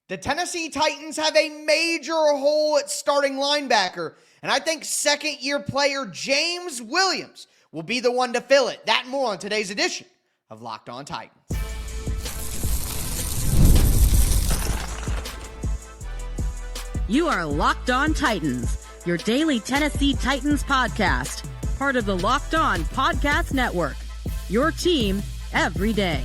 The Tennessee Titans have a major hole at starting linebacker, and I think second-year player James Williams will be the one to fill it. That and more on today's edition of Locked On Titans. You are Locked On Titans, your daily Tennessee Titans podcast, part of the Locked On Podcast Network, your team every day.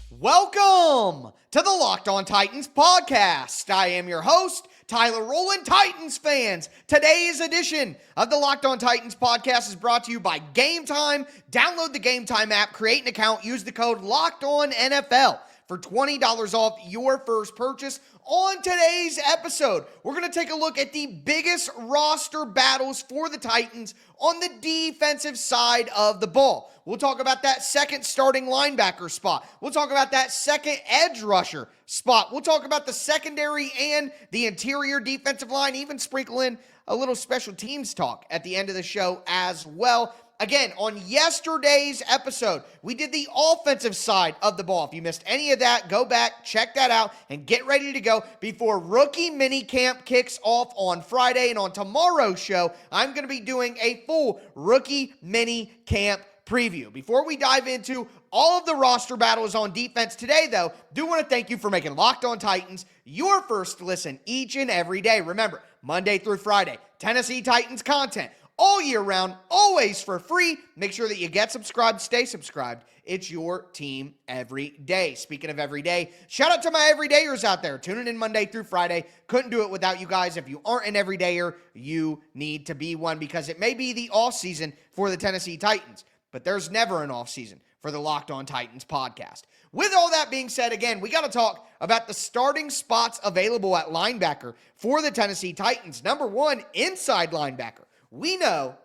Welcome to the Locked On Titans podcast. I am your host, Tyler Rowland. Titans fans, today's edition of the Locked On Titans podcast is brought to you by Game Time. Download the Game Time app, create an account, use the code LOCKEDONNFL for $20 off your first purchase. On today's episode, we're going to take a look at the biggest roster battles for the Titans on the defensive side of the ball. We'll talk about that second starting linebacker spot. We'll talk about that second edge rusher spot. We'll talk about the secondary and the interior defensive line, even sprinkle in a little special teams talk at the end of the show as well. Again, on yesterday's episode, we did the offensive side of the ball. If you missed any of that, go back, check that out, and get ready to go before rookie minicamp kicks off on Friday. And on tomorrow's show, I'm going to be doing a full rookie minicamp preview. Before we dive into all of the roster battles on defense today, though, do want to thank you for making Locked On Titans your first listen each and every day. Remember, Monday through Friday, Tennessee Titans content all year round, always for free. Make sure that you get subscribed, stay subscribed. It's your team every day. Speaking of every day, shout out to my everydayers out there tuning in Monday through Friday. Couldn't do it without you guys. If you aren't an everydayer, you need to be one because it may be the off season for the Tennessee Titans, but there's never an off season for the Locked On Titans podcast. With all that being said, again, we got to talk about the starting spots available at linebacker for the Tennessee Titans. Number one, inside linebacker. We know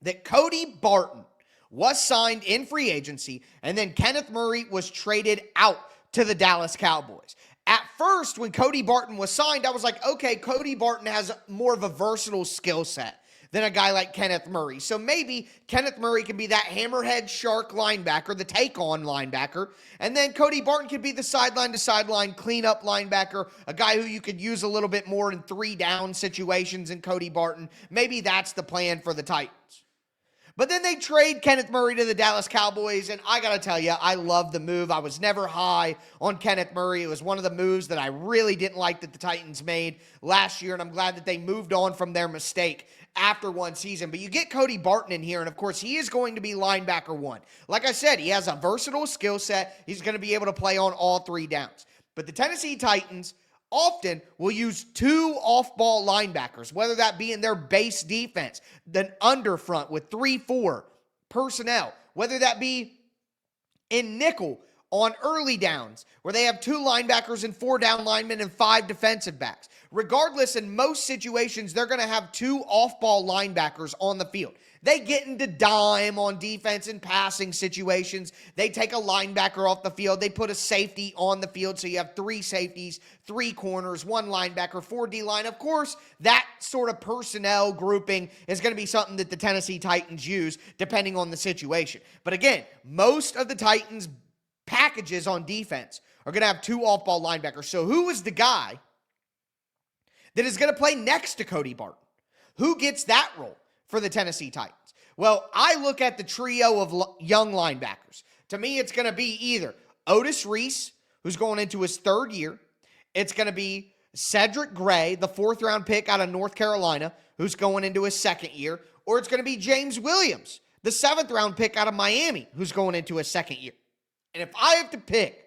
that Cody Barton was signed in free agency, and then Kenneth Murray was traded out to the Dallas Cowboys. At first, when Cody Barton was signed, I was like, okay, Cody Barton has more of a versatile skill set than a guy like Kenneth Murray. So maybe Kenneth Murray can be that hammerhead shark linebacker, the take-on linebacker, and then Cody Barton could be the sideline-to-sideline cleanup linebacker, a guy who you could use a little bit more in three-down situations in Cody Barton. Maybe that's the plan for the Titans. But then they trade Kenneth Murray to the Dallas Cowboys, and I got to tell you, I love the move. I was never high on Kenneth Murray. It was one of the moves that I really didn't like that the Titans made last year, and I'm glad that they moved on from their mistake after one season. But you get Cody Barton in here, and of course, he is going to be linebacker one. Like I said, he has a versatile skill set. He's going to be able to play on all three downs. But the Tennessee Titans often will use two off-ball linebackers, whether that be in their base defense, the underfront with 3-4 personnel, whether that be in nickel on early downs, where they have two linebackers and 4 down linemen and 5 defensive backs. Regardless, in most situations, they're going to have two off-ball linebackers on the field. They get into dime on defense and passing situations. They take a linebacker off the field. They put a safety on the field, so you have 3 safeties, 3 corners, 1 linebacker, 4 D-line. Of course, that sort of personnel grouping is going to be something that the Tennessee Titans use depending on the situation. But again, most of the Titans' packages on defense are going to have 2 off-ball linebackers. So who is the guy that is going to play next to Cody Barton? Who gets that role for the Tennessee Titans? Well, I look at the trio of young linebackers. To me, it's going to be either Otis Reese, who's going into his 3rd year. It's going to be Cedric Gray, the 4th-round pick out of North Carolina, who's going into his 2nd year. Or it's going to be James Williams, the 7th-round pick out of Miami, who's going into his 2nd year. And if I have to pick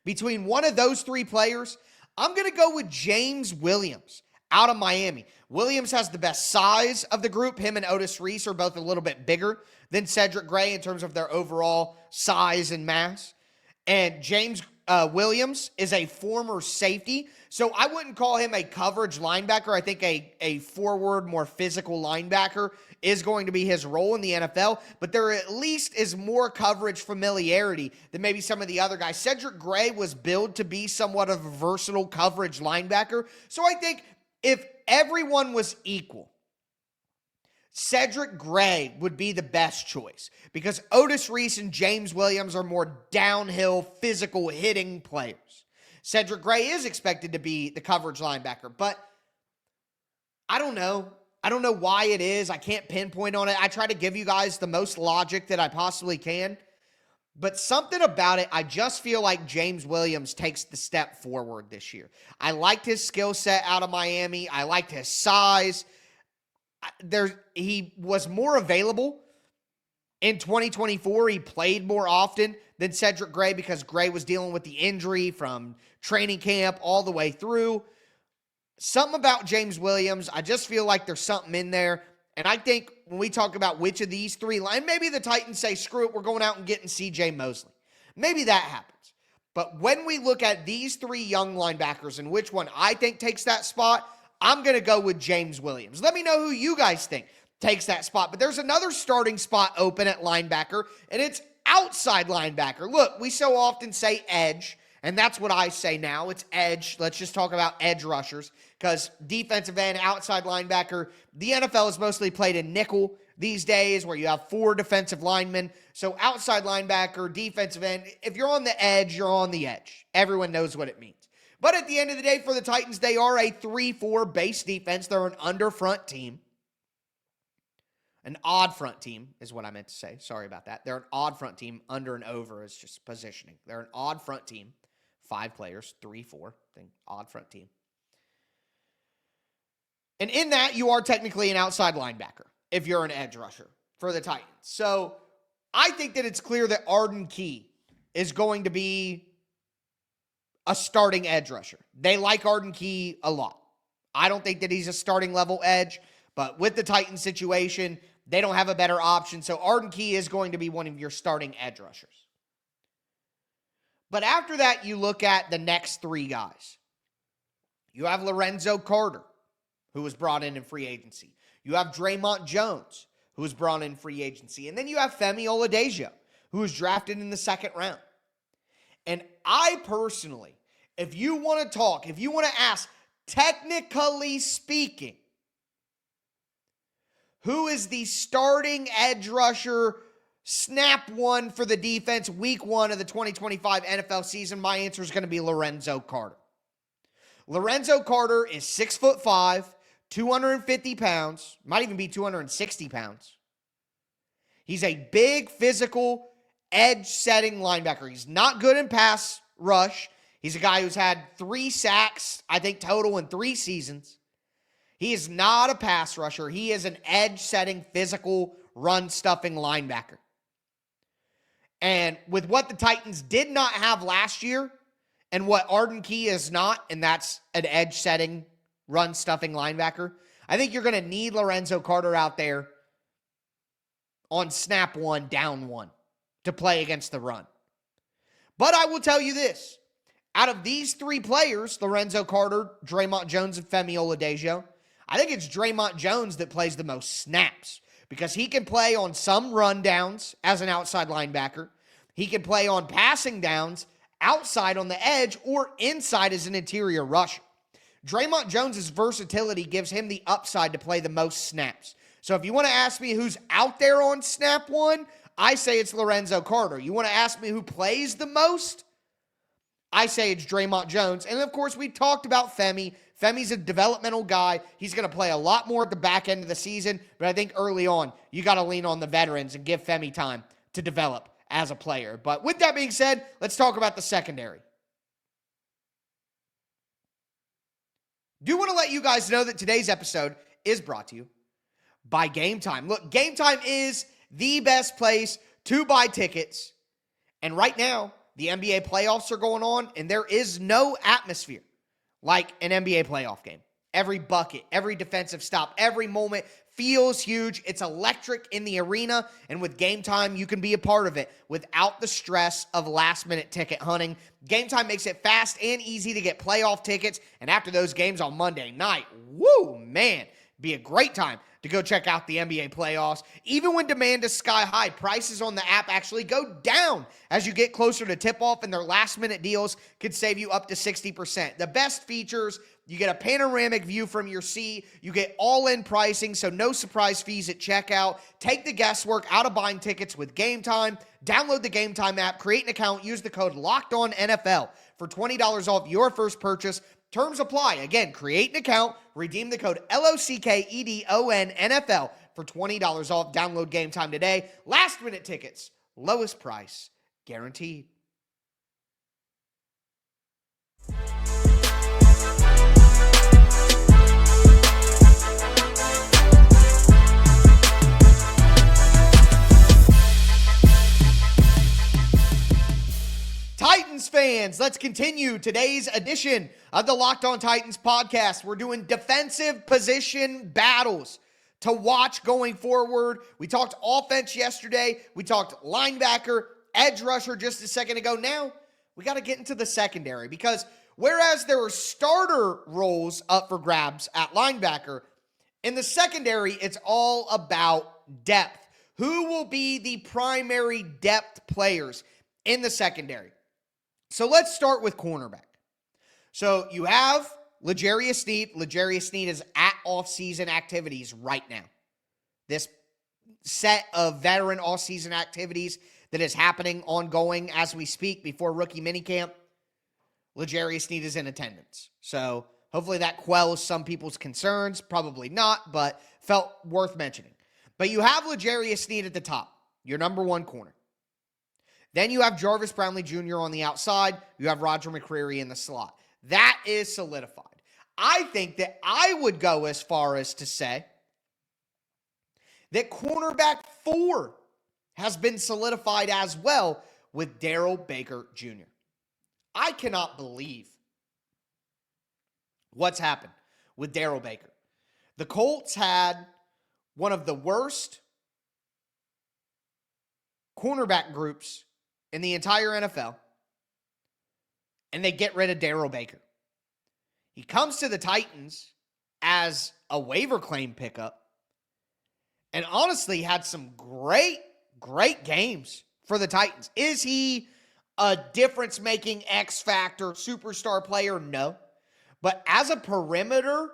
between one of those 3 players, I'm going to go with James Williams out of Miami. Williams has the best size of the group. Him and Otis Reese are both a little bit bigger than Cedric Gray in terms of their overall size and mass. And James Williams is a former safety, so I wouldn't call him a coverage linebacker. I think a forward, more physical linebacker is going to be his role in the NFL, but there at least is more coverage familiarity than maybe some of the other guys. Cedric Gray was billed to be somewhat of a versatile coverage linebacker, so I think if everyone was equal, Cedric Gray would be the best choice because Otis Reese and James Williams are more downhill, physical hitting players. Cedric Gray is expected to be the coverage linebacker, but I don't know. I don't know why it is. I can't pinpoint on it. I try to give you guys the most logic that I possibly can. But something about it, I just feel like James Williams takes the step forward this year. I liked his skill set out of Miami. I liked his size. He was more available in 2024. He played more often than Cedric Gray because Gray was dealing with the injury from training camp all the way through. Something about James Williams, I just feel like there's something in there. And I think when we talk about which of these three lines, maybe the Titans say, screw it, we're going out and getting C.J. Mosley. Maybe that happens. But when we look at these three young linebackers and which one I think takes that spot, I'm going to go with James Williams. Let me know who you guys think takes that spot. But there's another starting spot open at linebacker, and it's outside linebacker. Look, we so often say edge, and that's what I say now. It's edge. Let's just talk about edge rushers because defensive end, outside linebacker, the NFL is mostly played in nickel these days where you have 4 defensive linemen. So outside linebacker, defensive end, if you're on the edge, you're on the edge. Everyone knows what it means. But at the end of the day, for the Titans, they are a 3-4 base defense. They're an under front team. An odd front team is what I meant to say. Sorry about that. They're an odd front team. Under and over is just positioning. They're an odd front team. 5 players, 3-4. Odd front team. And in that, you are technically an outside linebacker if you're an edge rusher for the Titans. So I think that it's clear that Arden Key is going to be a starting edge rusher. They like Arden Key a lot. I don't think that he's a starting level edge, but with the Titans situation, they don't have a better option. So Arden Key is going to be one of your starting edge rushers. But after that, you look at the next 3 guys. You have Lorenzo Carter, who was brought in free agency. You have Dre'Mont Jones, who was brought in free agency. And then you have Femi Oladejo, who was drafted in the 2nd round. And I personally, if you want to ask, technically speaking, who is the starting edge rusher, snap one for the defense, week 1 of the 2025 NFL season, my answer is going to be Lorenzo Carter. Lorenzo Carter is 6'5", 250 pounds, might even be 260 pounds. He's a big, physical, edge-setting linebacker. He's not good in pass rush. He's a guy who's had 3 sacks, I think, total in 3 seasons. He is not a pass rusher. He is an edge-setting, physical, run-stuffing linebacker. And with what the Titans did not have last year, and what Arden Key is not, and that's an edge-setting, run-stuffing linebacker, I think you're going to need Lorenzo Carter out there on snap 1, down 1 to play against the run. But I will tell you this. Out of these 3 players, Lorenzo Carter, Dre'Mont Jones, and Femi Oladejo, I think it's Dre'Mont Jones that plays the most snaps because he can play on some run downs as an outside linebacker. He can play on passing downs outside on the edge or inside as an interior rusher. Dre'Mont Jones' versatility gives him the upside to play the most snaps. So if you want to ask me who's out there on snap 1, I say it's Lorenzo Carter. You want to ask me who plays the most? I say it's Dre'Mont Jones. And of course, we talked about Femi. Femi's a developmental guy. He's going to play a lot more at the back end of the season. But I think early on, you got to lean on the veterans and give Femi time to develop as a player. But with that being said, let's talk about the secondary. Do want to let you guys know that today's episode is brought to you by Game Time. Look, Game Time is the best place to buy tickets. And right now, the NBA playoffs are going on, and there is no atmosphere like an NBA playoff game. Every bucket, every defensive stop, every moment feels huge. It's electric in the arena, and with Game Time, you can be a part of it without the stress of last-minute ticket hunting. Game Time makes it fast and easy to get playoff tickets, and after those games on Monday night, woo, man, be a great time to go check out the NBA playoffs. Even when demand is sky high, prices on the app actually go down as you get closer to tip-off, and their last-minute deals could save you up to 60%. The best features, you get a panoramic view from your seat, you get all-in pricing, so no surprise fees at checkout. Take the guesswork out of buying tickets with Game Time. Download the Game Time app, create an account, use the code LOCKEDONNFL for $20 off your first purchase. Terms apply. Again, create an account, redeem the code LOCKEDON NFL for $20 off. Download Game Time today. Last minute tickets, lowest price guaranteed. Titans fans, let's continue today's edition of the Locked On Titans podcast. We're doing defensive position battles to watch going forward. We talked offense yesterday. We talked linebacker, edge rusher just a second ago. Now we got to get into the secondary because whereas there were starter roles up for grabs at linebacker, in the secondary, it's all about depth. Who will be the primary depth players in the secondary? So let's start with cornerback. So you have L'Jarius Sneed. L'Jarius Sneed is at off-season activities right now. This set of veteran off-season activities that is happening ongoing as we speak before rookie minicamp, L'Jarius Sneed is in attendance. So hopefully that quells some people's concerns. Probably not, but felt worth mentioning. But you have L'Jarius Sneed at the top, your number one corner. Then you have Jarvis Brownlee Jr. on the outside. You have Roger McCreary in the slot. That is solidified. I think that I would go as far as to say that cornerback 4 has been solidified as well with Darrel Baker Jr. I cannot believe what's happened with Darrel Baker. The Colts had one of the worst cornerback groups in the entire NFL, and they get rid of Darrel Baker. He comes to the Titans as a waiver claim pickup, and honestly had some great games for the Titans. Is he a difference-making X-factor superstar player? No. But as a perimeter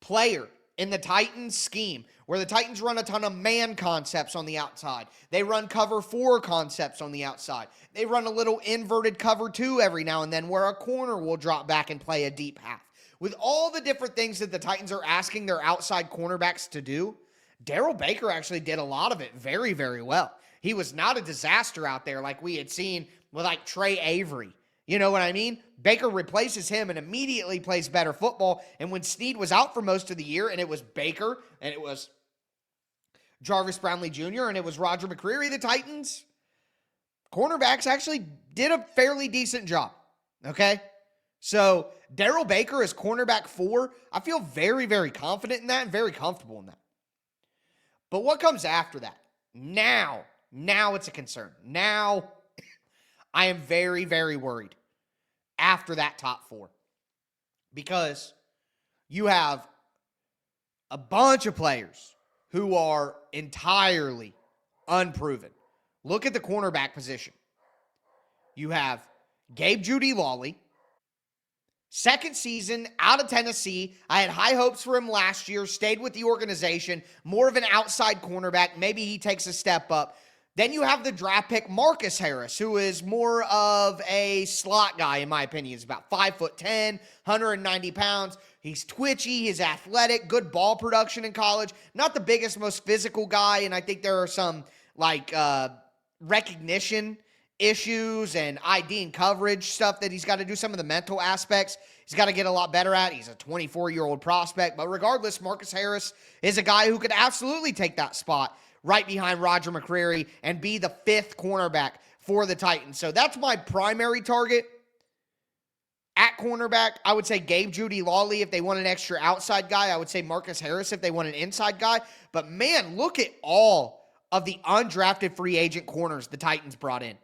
player in the Titans scheme, where the Titans run a ton of man concepts on the outside. They run cover 4 concepts on the outside. They run a little inverted cover 2 every now and then where a corner will drop back and play a deep half. With all the different things that the Titans are asking their outside cornerbacks to do, Darrel Baker actually did a lot of it very, very well. He was not a disaster out there like we had seen with like Trey Avery. You know what I mean? Baker replaces him and immediately plays better football. And when Sneed was out for most of the year, and it was Baker, and it was Jarvis Brownlee Jr., and it was Roger McCreary, the Titans cornerbacks actually did a fairly decent job. Okay? So Darrel Baker is cornerback 4. I feel very, very confident in that and very comfortable in that. But what comes after that? Now it's a concern. Now I am very, very worried after that top 4. Because you have a bunch of players who are entirely unproven. Look at the cornerback position. You have Gabe Judy Lawley. Second season out of Tennessee. I had high hopes for him last year. Stayed with the organization. More of an outside cornerback. Maybe he takes a step up. Then you have the draft pick Marcus Harris, who is more of a slot guy, in my opinion. He's about 5'10", 190 pounds. He's twitchy. He's athletic. Good ball production in college. Not the biggest, most physical guy, and I think there are some recognition issues and ID and coverage stuff that he's got to do. Some of the mental aspects he's got to get a lot better at. He's a 24-year-old prospect. But regardless, Marcus Harris is a guy who could absolutely take that spot right behind Roger McCreary and be the 5th cornerback for the Titans. So that's my primary target at cornerback. I would say Gabe Judy Lawley if they want an extra outside guy. I would say Marcus Harris if they want an inside guy. But man, look at all of the undrafted free agent corners the Titans brought in.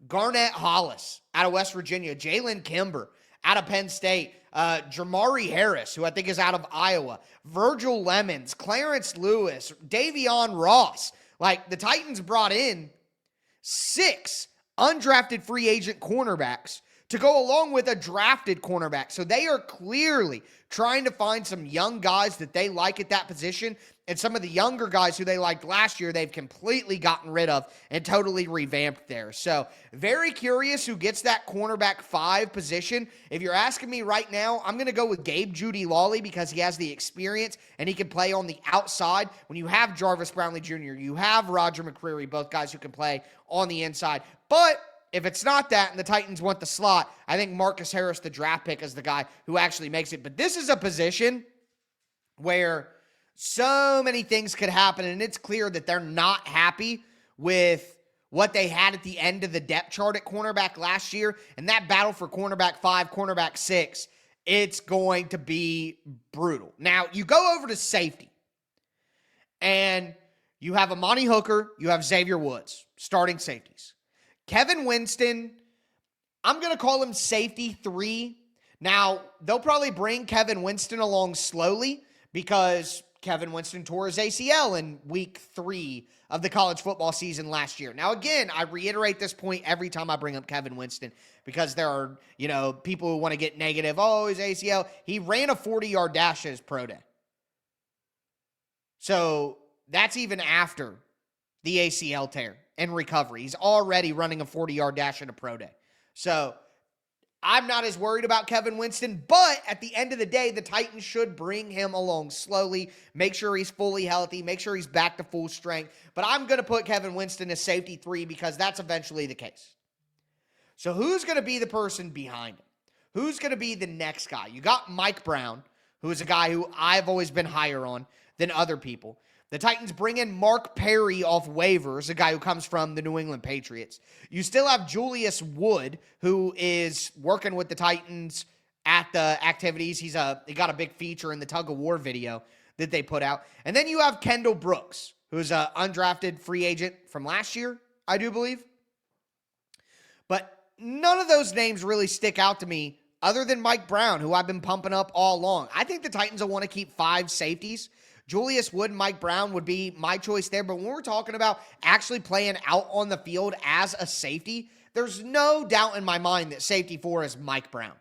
Garnett Hollis out of West Virginia. Jalen Kimber out of Penn State. Jamari Harris, who I think is out of Iowa. Virgil Lemons. Clarence Lewis. Davion Ross. Like, the Titans brought in 6 undrafted free agent cornerbacks to go along with a drafted cornerback. So they are clearly trying to find some young guys that they like at that position. And some of the younger guys who they liked last year, they've completely gotten rid of and totally revamped there. So very curious who gets that cornerback 5 position. If you're asking me right now, I'm going to go with Gabe Judy-Lawley because he has the experience and he can play on the outside. When you have Jarvis Brownlee Jr., you have Roger McCreary, both guys who can play on the inside. But if it's not that and the Titans want the slot, I think Marcus Harris, the draft pick, is the guy who actually makes it. But this is a position where so many things could happen, and it's clear that they're not happy with what they had at the end of the depth chart at cornerback last year. And that battle for cornerback 5, cornerback 6, it's going to be brutal. Now, you go over to safety, and you have Amani Hooker, you have Xavier Woods, starting safeties. Kevin Winston, I'm going to call him safety 3. Now, they'll probably bring Kevin Winston along slowly because Kevin Winston tore his ACL in week 3 of the college football season last year. Now, again, I reiterate this point every time I bring up Kevin Winston because there are, people who want to get negative. Oh, his ACL. He ran a 40-yard dash at his pro day. So that's even after the ACL tear and recovery. He's already running a 40-yard dash at a pro day. So I'm not as worried about Kevin Winston, but at the end of the day, the Titans should bring him along slowly, make sure he's fully healthy, make sure he's back to full strength. But I'm going to put Kevin Winston as safety 3 because that's eventually the case. So who's going to be the person behind him? Who's going to be the next guy? You got Mike Brown, who is a guy who I've always been higher on than other people. The Titans bring in Mark Perry off waivers, a guy who comes from the New England Patriots. You still have Julius Wood, who is working with the Titans at the activities. He got a big feature in the Tug of War video that they put out. And then you have Kendall Brooks, who's an undrafted free agent from last year, I do believe. But none of those names really stick out to me other than Mike Brown, who I've been pumping up all along. I think the Titans will want to keep 5 safeties. Julius Wood and Mike Brown would be my choice there. But when we're talking about actually playing out on the field as a safety, there's no doubt in my mind that safety 4 is Mike Brown.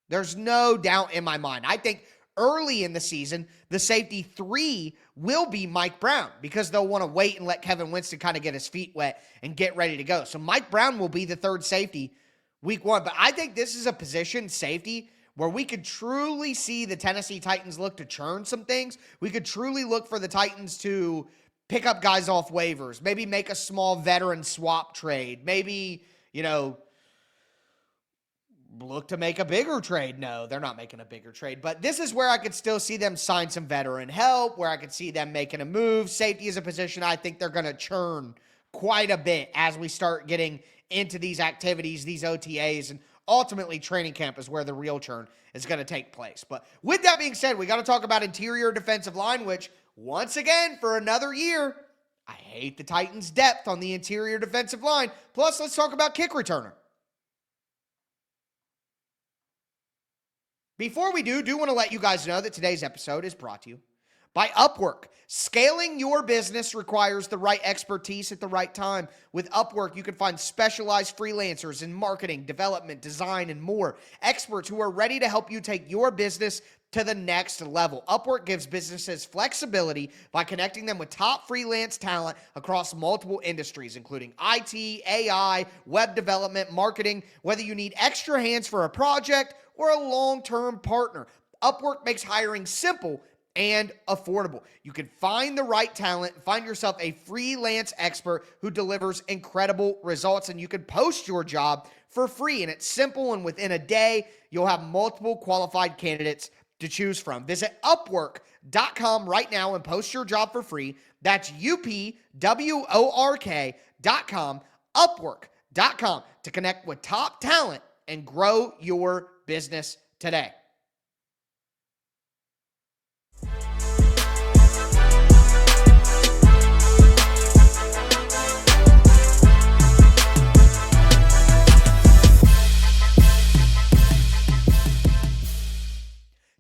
There's no doubt in my mind. I think early in the season, the safety 3 will be Mike Brown because they'll want to wait and let Kevin Winston kind of get his feet wet and get ready to go. So Mike Brown will be the 3rd safety week 1. But I think this is a position, safety, where we could truly see the Tennessee Titans look to churn some things. We could truly look for the Titans to pick up guys off waivers, maybe make a small veteran swap trade, maybe, look to make a bigger trade. No, they're not making a bigger trade, but this is where I could still see them sign some veteran help, where I could see them making a move. Safety is a position I think they're going to churn quite a bit as we start getting into these activities, these OTAs, and ultimately, training camp is where the real churn is going to take place. But with that being said, we got to talk about interior defensive line, which, once again, for another year, I hate the Titans' depth on the interior defensive line. Plus, let's talk about kick returner. Before we do want to let you guys know that today's episode is brought to you by Upwork. Scaling your business requires the right expertise at the right time. With Upwork, you can find specialized freelancers in marketing, development, design, and more. Experts who are ready to help you take your business to the next level. Upwork gives businesses flexibility by connecting them with top freelance talent across multiple industries, including IT, AI, web development, marketing. Whether you need extra hands for a project or a long-term partner, Upwork makes hiring simple and affordable. You can find the right talent, find yourself a freelance expert who delivers incredible results, and you can post your job for free. And it's simple, and within a day, you'll have multiple qualified candidates to choose from. Visit Upwork.com right now and post your job for free. That's UPWORK.com, Upwork.com, to connect with top talent and grow your business today.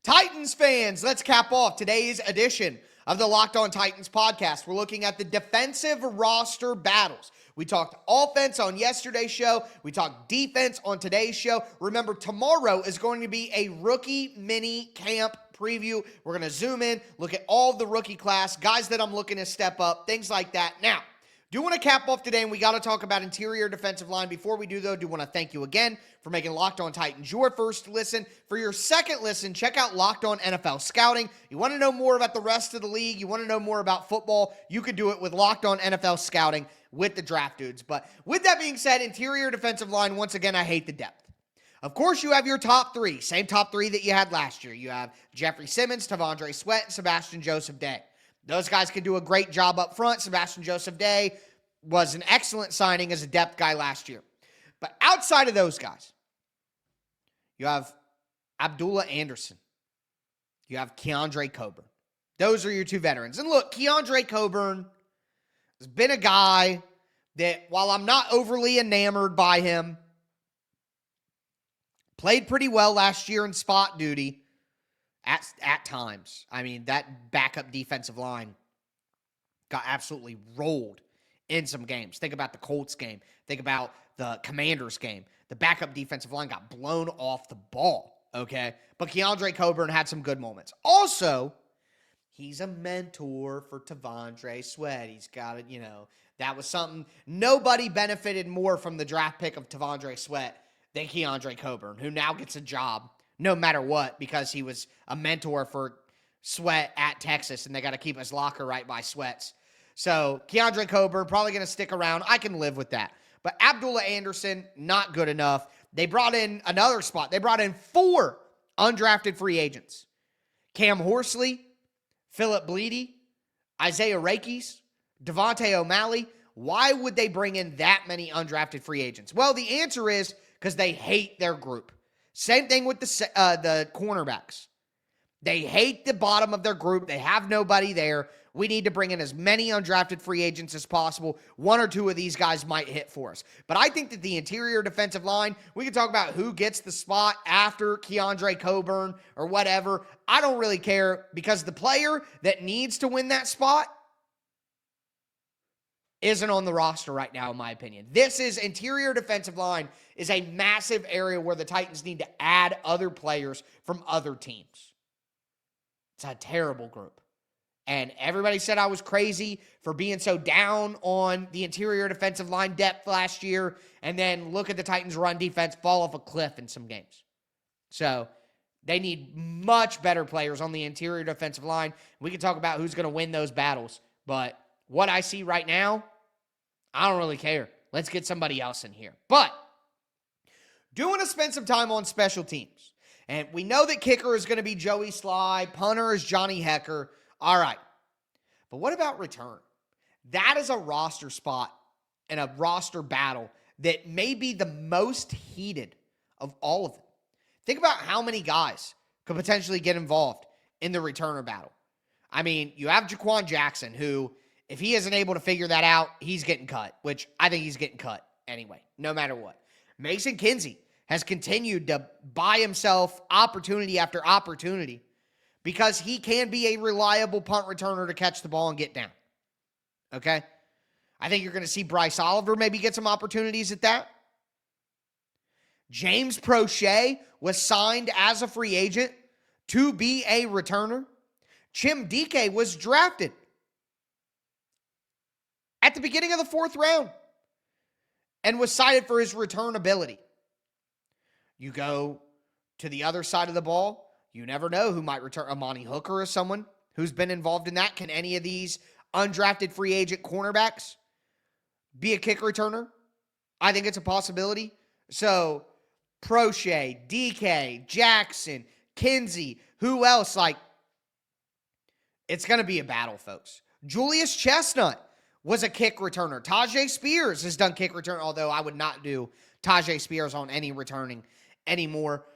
Titans fans, let's cap off today's edition of the Locked On Titans podcast. We're looking at the defensive roster battles. We talked offense on yesterday's show. We talked defense on today's show. Remember, tomorrow is going to be a rookie mini camp preview. We're going to zoom in, look at all the rookie class, guys that I'm looking to step up, things like that. Now, do want to cap off today, and we got to talk about interior defensive line. Before we do, though, do want to thank you again for making Locked On Titans your first listen. For your second listen, check out Locked On NFL Scouting. You want to know more about the rest of the league, you want to know more about football, you could do it with Locked On NFL Scouting with the draft dudes. But with that being said, interior defensive line, once again, I hate the depth. Of course, you have your top three, same top three that you had last year. You have Jeffrey Simmons, T'Vondre Sweat, and Sebastian Joseph Day. Those guys can do a great job up front. Sebastian Joseph Day was an excellent signing as a depth guy last year. But outside of those guys, you have Abdullah Anderson. You have Keandre Coburn. Those are your two veterans. And look, Keandre Coburn has been a guy that, while I'm not overly enamored by him, played pretty well last year in spot duty at times. I mean, that backup defensive line got absolutely rolled in some games. Think about the Colts game. Think about the Commanders game. The backup defensive line got blown off the ball, okay? But Keandre Coburn had some good moments. Also, he's a mentor for T'Vondre Sweat. He's got it, that was something. Nobody benefited more from the draft pick of T'Vondre Sweat than Keandre Coburn, who now gets a job no matter what because he was a mentor for Sweat at Texas, and they got to keep his locker right by Sweat's. So Keandre Coburn probably going to stick around. I can live with that. But Abdullah Anderson, not good enough. They brought in another spot. They brought in 4 undrafted free agents. Cam Horsley, Philip Bleedy, Isaiah Rakes, Devontae O'Malley. Why would they bring in that many undrafted free agents? Well, the answer is because they hate their group. Same thing with the cornerbacks. They hate the bottom of their group. They have nobody there. We need to bring in as many undrafted free agents as possible. 1 or 2 of these guys might hit for us. But I think that the interior defensive line, we can talk about who gets the spot after Keandre Coburn or whatever. I don't really care because the player that needs to win that spot isn't on the roster right now, in my opinion. This is interior defensive line is a massive area where the Titans need to add other players from other teams. It's a terrible group. And everybody said I was crazy for being so down on the interior defensive line depth last year. And then look at the Titans' run defense fall off a cliff in some games. So they need much better players on the interior defensive line. We can talk about who's going to win those battles. But what I see right now, I don't really care. Let's get somebody else in here. But do want to spend some time on special teams. And we know that kicker is going to be Joey Sly. Punter is Johnny Hecker. All right. But what about return? That is a roster spot and a roster battle that may be the most heated of all of them. Think about how many guys could potentially get involved in the returner battle. I mean, you have Jaquan Jackson, who, if he isn't able to figure that out, he's getting cut, which I think he's getting cut anyway, no matter what. Mason Kinsey has continued to buy himself opportunity after opportunity because he can be a reliable punt returner to catch the ball and get down. Okay? I think you're going to see Bryce Oliver maybe get some opportunities at that. James Prochet was signed as a free agent to be a returner. Chim Dike was drafted at the beginning of the 4th round and was cited for his return ability. You go to the other side of the ball, you never know who might return. Amani Hooker is someone who's been involved in that. Can any of these undrafted free agent cornerbacks be a kick returner? I think it's a possibility. So, Prochet, DK, Jackson, Kinsey, who else? It's going to be a battle, folks. Julius Chestnut was a kick returner. Tajay Spears has done kick return, although I would not do Tajay Spears on any returning anymore.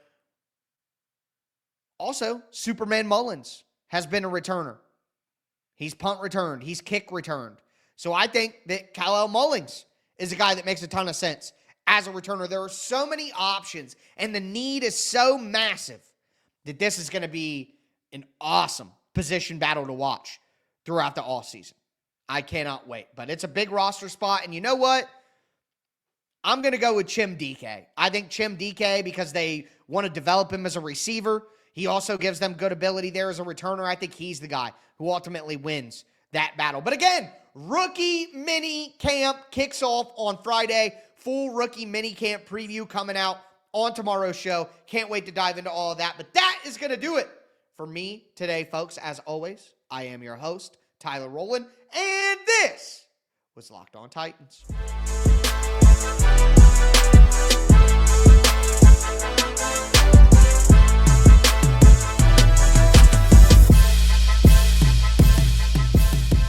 Also, Superman Mullins has been a returner. He's punt returned. He's kick returned. So I think that Kyle Mullins is a guy that makes a ton of sense as a returner. There are so many options, and the need is so massive that this is going to be an awesome position battle to watch throughout the offseason. I cannot wait. But it's a big roster spot. And you know what? I'm going to go with Chim DK. I think Chim DK, because they want to develop him as a receiver, he also gives them good ability there as a returner. I think he's the guy who ultimately wins that battle. But again, rookie mini camp kicks off on Friday. Full rookie mini camp preview coming out on tomorrow's show. Can't wait to dive into all of that. But that is going to do it for me today, folks. As always, I am your host, Tyler Rowland, and this was Locked On Titans.